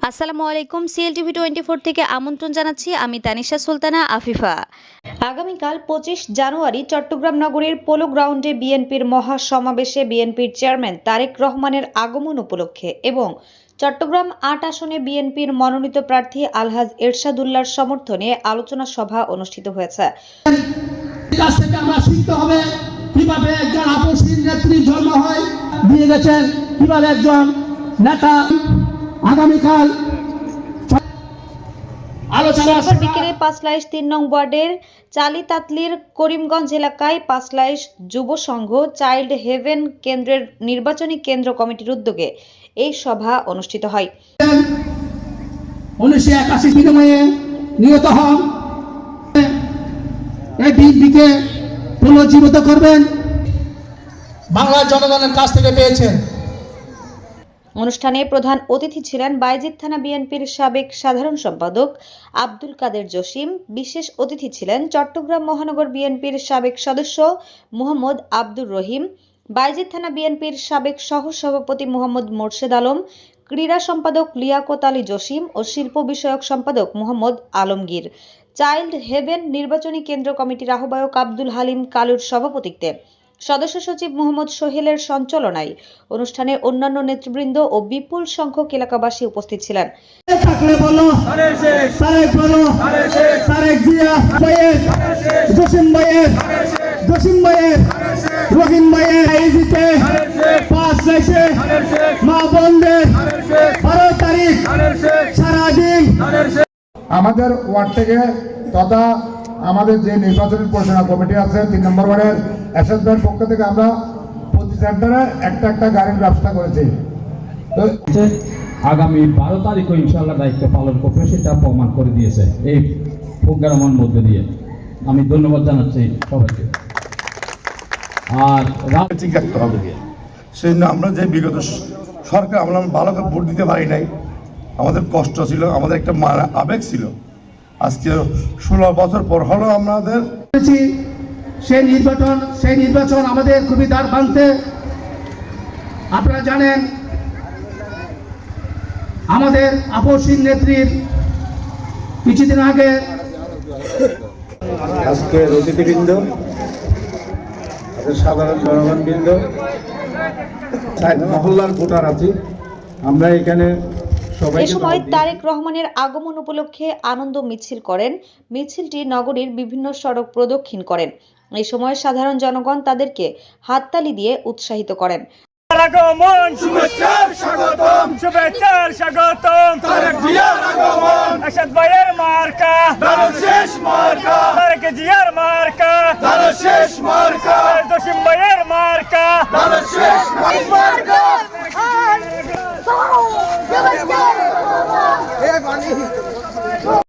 আসসালামু আলাইকুম। CLTV 24 থেকে আমন্ত্রণ জানাচ্ছি আমি তানিশা সুলতানা আফিফা। আগামীকাল 25 জানুয়ারি চট্টগ্রাম নগরীর পোলো গ্রাউন্ডে বিএনপির মহাসমাবেশে বিএনপির চেয়ারম্যান তারেক রহমানের আগমন উপলক্ষে এবং চট্টগ্রাম ৮ আসনে বিএনপির মনোনীত প্রার্থী আলহাজ এরশাদুল্লাহর সমর্থনে আলোচনা সভা অনুষ্ঠিত হয়েছে। কাছ থেকে আমরা শিখতে হবে কিভাবে একজন আপসহীন নেত্রী জন্ম হয়, দিয়ে গেছেন কিভাবে একজন নেতা আগামীকাল বিকেলে পাঁচলাইশ ৩ নং ওয়ার্ডের চালিতাতলির করিমগঞ্জ এলাকায় পাঁচলাইশ যুব সংঘ চাইল্ড হেভেন কেন্দ্রের নির্বাচনী কেন্দ্র কমিটির উদ্যোগে এই সভা অনুষ্ঠিত হয়। 1981 বিনিময়ে নিহত হন এই বিএনপিকে পুনর্জীবিত করবেন, বাংলার জনগণের কাছ থেকে পেয়েছেন। অনুষ্ঠানে প্রধান অতিথি ছিলেন বাইজিদ থানা বিএনপির সাবেক সাধারণ সম্পাদক আব্দুল কাদের জসিম। বিশেষ অতিথি ছিলেন চট্টগ্রাম মহানগর বিএনপির সাবেক সদস্য মোহাম্মদ আব্দুর রহিম, বাইজিদ থানা বিএনপির সাবেক সহ-সভাপতি মোহাম্মদ মোর্শেদ আলম, ক্রীড়া সম্পাদক লিয়াকত আলী জসিম ও শিল্প বিষয়ক সম্পাদক মোহাম্মদ আলমগীর। চাইল্ড হেভেন নির্বাচনী কেন্দ্র কমিটির আহ্বায়ক আব্দুল হালিম কালুর সভাপতিত্বে, সদস্য সচিব মোহাম্মদ সোহেলের সঞ্চালনায় অনুষ্ঠানে অন্যান্য নেতৃবৃন্দ ও বিপুল সংখ্যক এলাকাবাসী উপস্থিত ছিলেন। আমাদের ওয়ার্ড থেকে তথা আমাদের যে নির্বাচনী পরিচালনা কমিটি আছে 3 নম্বর ওয়ার্ডের এসএস ভাইয়ের পক্ষ থেকে আমরা প্রতি সেন্টারে একটা গাড়ির ব্যবস্থা করেছি। আগামী 12 তারিখও ইনশাআল্লাহ দায়িত্ব পালন করবে, সেটা প্রমাণ করে দিয়েছে এই প্রোগ্রামের মধ্যে দিয়ে। আমি ধন্যবাদ জানাচ্ছি সবাইকে। আর রাখতে হবে সেই জন্য আমরা যে বিগত সরকার আমরা ভালো করে ভোট দিতে পারি নাই, আমাদের কষ্ট ছিল, আমাদের একটা আবেগ ছিল। আজকে 16 বছর পর হলো আমাদের সেই নির্বাচন আমাদের খুবই দ্বার প্রান্তে। আপনারা জানেন আমাদের আপসহীন নেত্রীর কিছুদিন আগে আজকে অতিথিবৃন্দ, সাধারণ জনগণবৃন্দ, মহল্লার ভোটার আছি আমরা এখানে। এ সময় তারেক রহমানের আগমন উপলক্ষে আনন্দ মিছিল করেন। মিছিলটি নগরীর বিভিন্ন সড়ক প্রদক্ষিণ করেন। এই সময় সাধারণ জনগণ তাদেরকে হাততালি দিয়ে উৎসাহিত করেন। আগমন শুভেচ্ছার স্বাগতম, শুভেচ্ছার স্বাগতম, তারেক জিয়ার আগমন, এরশাদ ভাইয়ের মার্কা দারুল শেষ মার্কা, তারেক জিয়ার মার্কা দারুল শেষ মার্কা, জসিম ভাইয়ের মার্কা দারুল শেষ মার্কা।